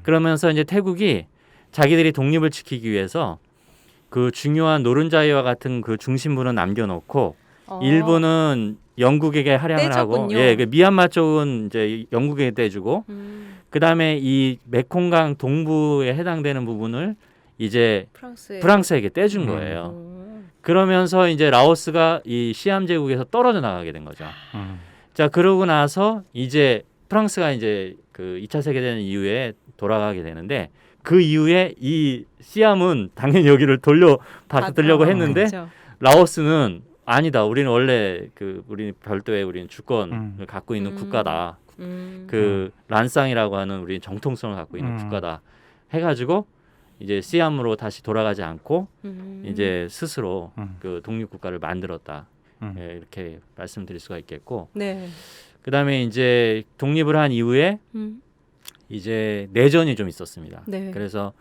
그러면서 이제 태국이 자기들이 독립을 지키기 위해서 그 중요한 노른자이와 같은 그 중심부는 남겨놓고 일부는 영국에게 할양을 하고, 떼줬군요. 그 미얀마 쪽은 이제 영국에게 떼주고, 그다음에 이 메콩강 동부에 해당되는 부분을 이제 프랑스에. 프랑스에게 떼준 거예요. 그러면서 이제 라오스가 이 시암 제국에서 떨어져 나가게 된 거죠. 자, 그러고 나서 이제 프랑스가 이제 그 2차 세계대전 이후에 돌아가게 되는데 그 이후에 이 시암은 당연히 여기를 받으려고 했는데 그렇죠. 라오스는 아니다. 우리는 원래 우리는 별도의 우리는 주권을 갖고 있는 국가다. 그 란쌍이라고 하는 우리는 정통성을 갖고 있는 국가다. 해가지고 이제 시암으로 다시 돌아가지 않고 이제 스스로 그 독립국가를 만들었다. 예, 이렇게 말씀드릴 수가 있겠고. 네. 그다음에 이제 독립을 한 이후에 이제 내전이 좀 있었습니다. 네. 그래서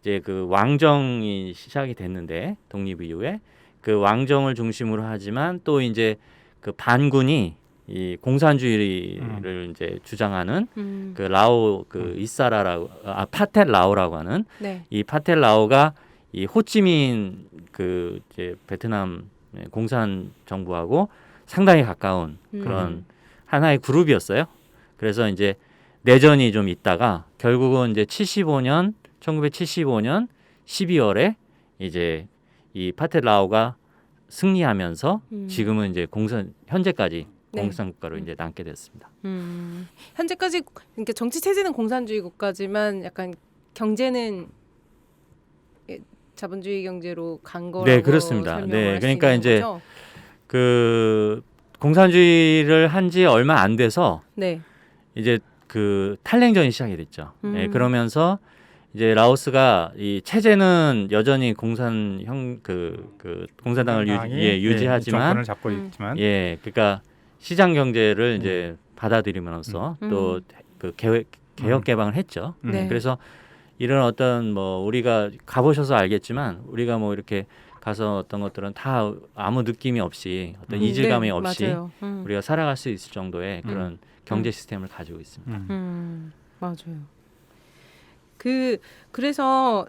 이제 그 왕정이 시작이 됐는데 독립 이후에 그 왕정을 중심으로 하지만 또 이제 그 반군이 이 공산주의를 이제 주장하는 그 라오 그 이사라라고 파텔 라오라고 하는 네. 이 파텔 라오가 이 호찌민 그 이제 베트남 공산 정부하고 상당히 가까운 그런 하나의 그룹이었어요. 그래서 이제 내전이 좀 있다가 결국은 이제 1975년 12월에 이제 이 파텔 라오가 승리하면서 지금은 이제 현재까지 네. 공산국가로 이제 남게 됐습니다. 현재까지 그러니까 정치 체제는 공산주의 국가지만 약간 경제는 자본주의 경제로 간 거라고 네, 그렇습니다. 설명을 네, 할수 그러니까 있는 이제 거죠? 그 공산주의를 한 지 얼마 안 돼서 네. 이제 그 탈냉전이 시작이 됐죠. 네, 그러면서 이제 라오스가 이 체제는 여전히 공산당을 유지하지만 정권을 잡고 있지만 예, 그러니까 시장 경제를 이제 받아들이면서 또 그 개혁 개방을 했죠. 네. 그래서 이런 어떤 뭐 우리가 가보셔서 알겠지만 우리가 뭐 이렇게 가서 어떤 것들은 다 아무 느낌이 없이 어떤 이질감이 네, 없이 맞아요. 우리가 살아갈 수 있을 정도의 그런 경제 시스템을 가지고 있습니다. 맞아요. 그래서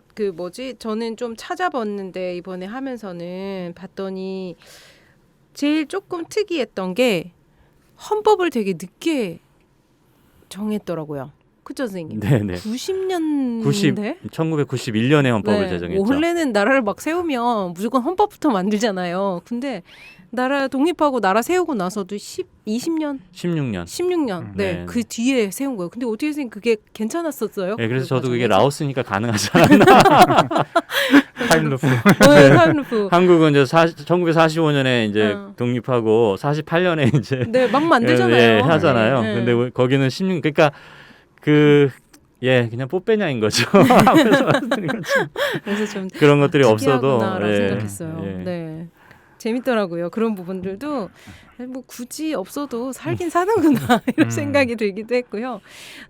저는 좀 찾아봤는데 이번에 하면서는 봤더니 제일 조금 특이했던 게 헌법을 되게 늦게 정했더라고요. 그죠, 선생님? 네네. 90년대? 1991년에 헌법을 제정했죠. 원래는 나라를 막 세우면 무조건 헌법부터 만들잖아요. 근데 나라 독립하고 나라 세우고 나서도 20년? 16년. 네. 네. 그 뒤에 세운 거예요. 근데 어떻게 선생님 그게 괜찮았었어요? 네, 그래서 저도 그게 과정에서? 라오스니까 가능하잖아요. 타임루프. 네, 타임루프. 한국은 이제 1945년에 이제 독립하고 48년에 이제 네, 막 만들잖아요. 예, 하잖아요. 네. 근데 거기는 16 그러니까 그냥 뽀빼냐인 거죠. 앞에서 말씀드린 것처럼. 그래서 좀 그런 것들이 없어도 특이하구나라고 예, 생각했어요. 예. 네. 재밌더라고요. 그런 부분들도 뭐 굳이 없어도 살긴 사는구나 이런 생각이 들기도 했고요.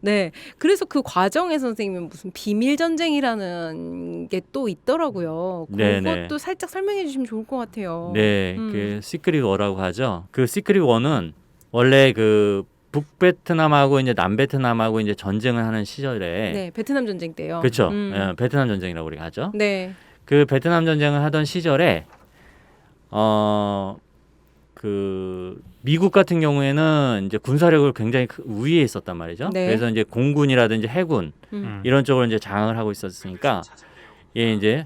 네, 그래서 그 과정에 선생님은 무슨 비밀 전쟁이라는 게 또 있더라고요. 네네. 그것도 살짝 설명해 주시면 좋을 것 같아요. 네, 그 시크릿 워라고 하죠. 그 시크릿 워는 원래 그 북베트남하고 이제 남베트남하고 이제 전쟁을 하는 시절에 네, 베트남 전쟁 때요. 그렇죠. 예, 베트남 전쟁이라고 우리가 하죠. 네, 그 베트남 전쟁을 하던 시절에 그 미국 같은 경우에는 이제 군사력을 굉장히 우위에 있었단 말이죠. 네. 그래서 이제 공군이라든지 해군 이런 쪽으로 이제 장악을 하고 있었으니까 예, 이제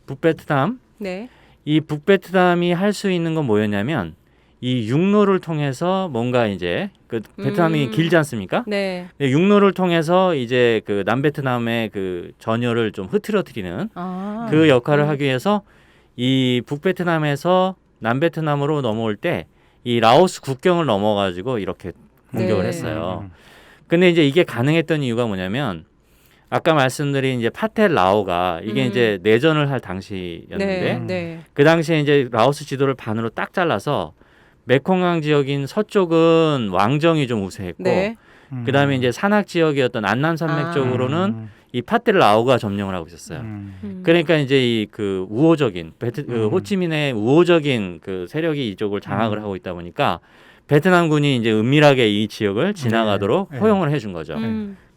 북베트남 네, 이 북베트남이 할 수 있는 건 뭐였냐면 이 육로를 통해서 뭔가 이제 그 베트남이 길지 않습니까? 네. 네, 육로를 통해서 이제 그 남베트남의 그 전열을 좀 흐트러뜨리는 그 역할을 하기 위해서 이 북베트남에서 남베트남으로 넘어올 때 이 라오스 국경을 넘어가지고 이렇게 공격을 네. 했어요. 근데 이제 이게 가능했던 이유가 뭐냐면 아까 말씀드린 이제 파텔 라오가 이게 이제 내전을 할 당시였는데 네. 그 당시에 이제 라오스 지도를 반으로 딱 잘라서 메콩강 지역인 서쪽은 왕정이 좀 우세했고 네. 그다음에 이제 산악 지역이었던 안남산맥 쪽으로는 이 파텔 라오가 점령을 하고 있었어요. 그러니까 이제 이 그 우호적인 그 호치민의 우호적인 그 세력이 이쪽을 장악을 하고 있다 보니까 베트남군이 이제 은밀하게 이 지역을 지나가도록 허용을 해준 거죠.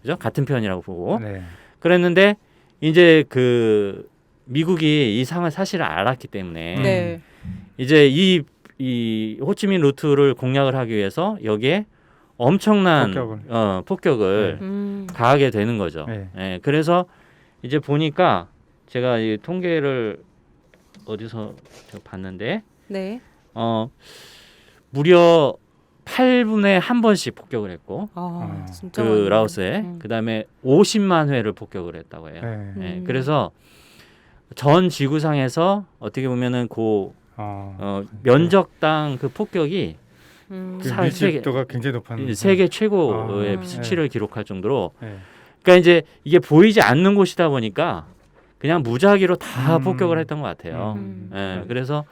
그죠? 같은 편이라고 보고. 네. 그랬는데 이제 그 미국이 이 사실을 알았기 때문에 네. 이제 이 호치민 루트를 공략을 하기 위해서 여기에 엄청난 폭격을. 폭격을 가하게 되는 거죠. 네. 예, 그래서 이제 보니까 제가 이 통계를 어디서 제가 봤는데 네. 무려 8분에 한 번씩 폭격을 했고 진짜 그 많네. 라오스에 그다음에 50만 회를 폭격을 했다고 해요. 네. 예, 그래서 전 지구상에서 어떻게 보면은 면적당 그 폭격이 그 사- 밀집도가 굉장히 높았는데 세계 최고의 아. 수치를 기록할 정도로 네. 그러니까 이제 이게 보이지 않는 곳이다 보니까 그냥 무작위로 다 음. 폭격을 했던 것 같아요. 음. 예, 그래서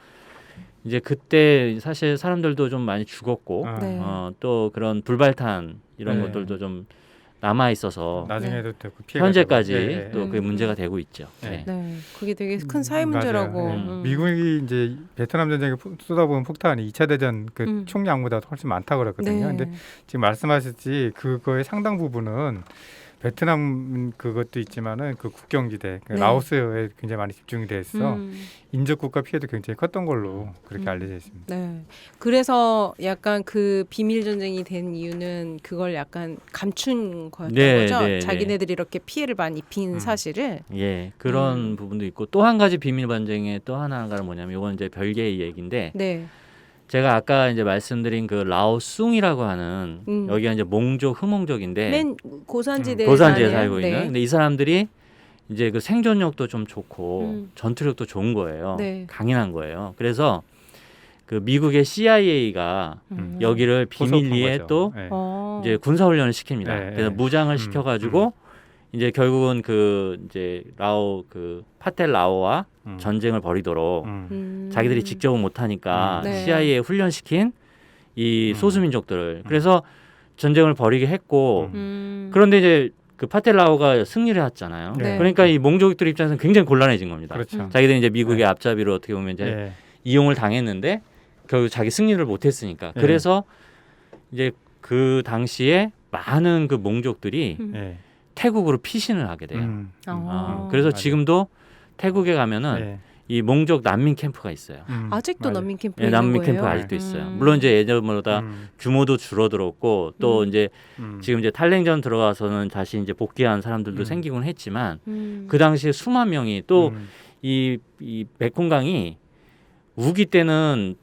이제 그때 사실 사람들도 좀 많이 죽었고 네. 또 그런 불발탄 이런 네. 것들도 좀 남아 있어서 나중에도 되고 피해가 현재까지 되고. 네. 또 그게 문제가 되고 있죠. 네. 네, 그게 되게 큰 사회 문제라고. 맞아요. 네. 미국이 이제 베트남 전쟁에 쏟아부은 폭탄이 2차 대전 그 총량보다 훨씬 많다 그랬거든요. 네. 근데 지금 말씀하셨지 그거의 상당 부분은 베트남 그것도 있지만은 그 국경지대 그 네. 라오스에 굉장히 많이 집중이 돼 있어 인적 국가 피해도 굉장히 컸던 걸로 그렇게 알려져 있습니다. 네. 그래서 약간 그 비밀 전쟁이 된 이유는 그걸 약간 감춘 거였던 네, 거죠. 네, 자기네들이 이렇게 피해를 많이 입힌 사실을. 예, 그런 부분도 있고 또 한 가지 비밀 반쟁의 또 하나가 뭐냐면 이건 이제 별개의 얘기인데 네. 제가 아까 이제 말씀드린 그 라오숭이라고 하는 여기가 이제 몽족 흠몽족인데 맨 고산지대에 고산지에 사는, 살고 있는. 네. 근데 이 사람들이 이제 그 생존력도 좀 좋고 전투력도 좋은 거예요. 네. 강인한 거예요. 그래서 그 미국의 CIA가 여기를 비밀리에 포섭한 또 거죠. 네. 이제 군사 훈련을 시킵니다. 네, 그래서 네. 무장을 시켜가지고 이제 결국은 그 이제 라오 그 파텔 라오와 전쟁을 벌이도록 자기들이 직접은 못하니까 네. CIA에 훈련시킨 이 소수민족들을 그래서 전쟁을 벌이게 했고 그런데 이제 그 파텔 라오가 승리를 했잖아요. 네. 그러니까 이 몽족들 입장에서는 굉장히 곤란해진 겁니다. 그렇죠. 자기들이 이제 미국의 앞잡이로 어떻게 보면 이제 네. 이용을 당했는데 결국 자기 승리를 못했으니까 네. 그래서 이제 그 당시에 많은 그 몽족들이 네. 태국으로 피신을 하게 돼요. 그래서 맞아요. 지금도 태국에 가면은 네. 이 몽족 난민 캠프가 있어요. 아직도 맞아요. 난민 캠프 예, 있는 난민 거예요? 캠프가 아직도 있어요. 물론 이제 예전보다 규모도 줄어들었고 또 이제 지금 이제 탈냉전 들어와서는 다시 이제 복귀한 사람들도 생기곤 했지만 그 당시에 수만 명이 또 이 메콩강이 우기 때는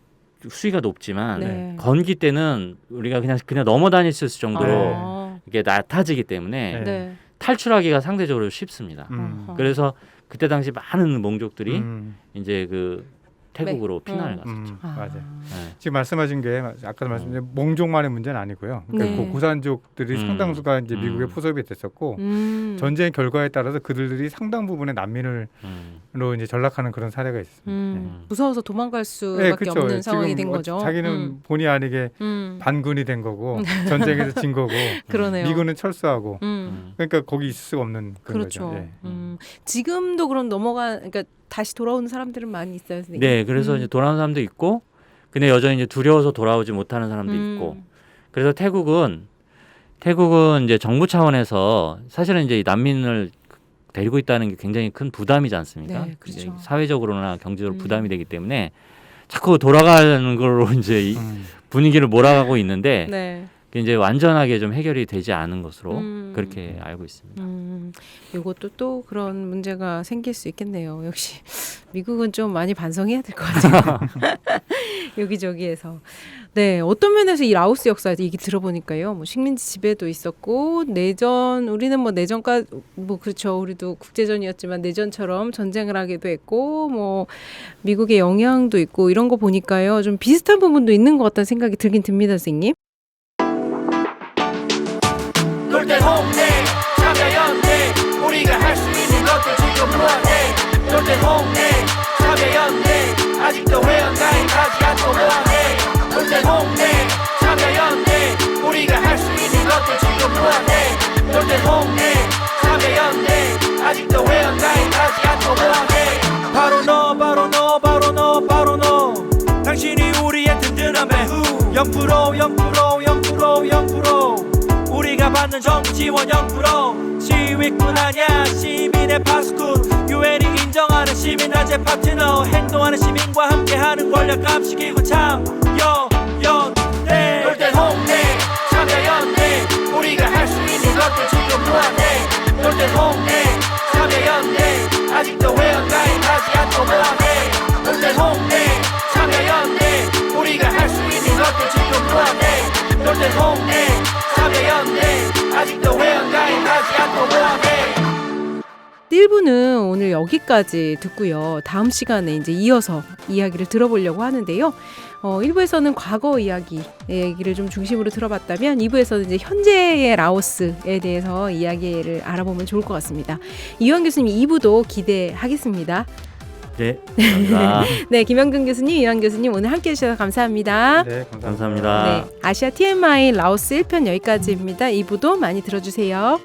수위가 높지만 네. 건기 때는 우리가 그냥 넘어 다닐 수 있을 정도로 아. 이게 낮아지기 때문에 네. 탈출하기가 상대적으로 쉽습니다. 어허. 그래서 그때 당시 많은 몽족들이 이제 그 태국으로 피난을 갔었죠. 맞아요. 네. 지금 말씀하신 게 아까도 말씀드린 몽족만의 문제는 아니고요. 그러니까 네. 그 고산족들이 상당수가 이제 미국에 포섭이 됐었고 전쟁 결과에 따라서 그들이 상당 부분의 난민으로 이제 전락하는 그런 사례가 있습니다. 무서워서 도망갈 수밖에 네, 그렇죠. 없는 상황이 지금 된 거죠. 자기는 본의 아니게 반군이 된 거고 전쟁에서 진 거고 그러네요. 미군은 철수하고 그러니까 거기 있을 수가 없는 그런 그렇죠. 거죠. 예. 지금도 그럼 그러니까 다시 돌아오는 사람들은 많이 있어요, 선생님. 네, 그래서 이제 돌아오는 사람도 있고, 근데 여전히 이제 두려워서 돌아오지 못하는 사람도 있고, 그래서 태국은 이제 정부 차원에서 사실은 이제 이 난민을 데리고 있다는 게 굉장히 큰 부담이지 않습니까? 네, 그렇죠. 이제 사회적으로나 경제적으로 부담이 되기 때문에 자꾸 돌아가는 걸로 이제 이 분위기를 몰아가고 있는데 네. 이제 완전하게 좀 해결이 되지 않은 것으로 그렇게 알고 있습니다. 이것도 또 그런 문제가 생길 수 있겠네요. 역시 미국은 좀 많이 반성해야 될 것 같아요. 여기저기에서. 네, 어떤 면에서 이 라오스 역사에서 얘기 들어보니까요. 뭐 식민지 지배도 있었고 내전, 우리는 뭐 내전까 뭐 그렇죠. 우리도 국제전이었지만 내전처럼 전쟁을 하기도 했고 뭐 미국의 영향도 있고 이런 거 보니까요. 좀 비슷한 부분도 있는 것 같다는 생각이 들긴 듭니다, 선생님. 놀때 홍대 참여연대 우리가 할 수 있는 것들 지금 뭐하네 놀때 홍대 참여연대 아직도 회원가입하지 않고 뭐하네 놀때 홍대 참여연대 우리가 할 수 있는 것들 지금 뭐하네 놀때 홍대 참여연대 아직도 회원가입하지 않고 뭐하네 바로 너 바로 너 바로 너 바로 너 당신이 우리의 든든한 배후 0% 우리가 받는 정부 지원 0% 시위꾼 아냐 시민의 파수꾼 유엔이 인정하는 시민단체 파트너 행동하는 시민과 함께하는 권력 감시기구 참여연대 놀땐 홍대 참여연대 것들 지금 뭐하네 놀땐 홍대 참여연대 아직도 회원가입하지 않고 뭐하네 놀땐 홍대 참여연대 우리가 할 수 있는 것들 지금 뭐하네 놀땐 홍대 참여연대 아직도 회원가입하지 않고 뭐하네 1부는 오늘 여기까지 듣고요. 다음 시간에 이제 이어서 이야기를 들어보려고 하는데요. 1부에서는 과거 얘기를 좀 중심으로 들어봤다면 2부에서는 이제 현재의 라오스에 대해서 이야기를 알아보면 좋을 것 같습니다. 이완 교수님 2부도 기대하겠습니다. 네, 감사합니다. 네, 김영근 교수님, 이완 교수님 오늘 함께해 주셔서 감사합니다. 네, 감사합니다. 네, 아시아 TMI 라오스 1편 여기까지입니다. 2부도 많이 들어주세요.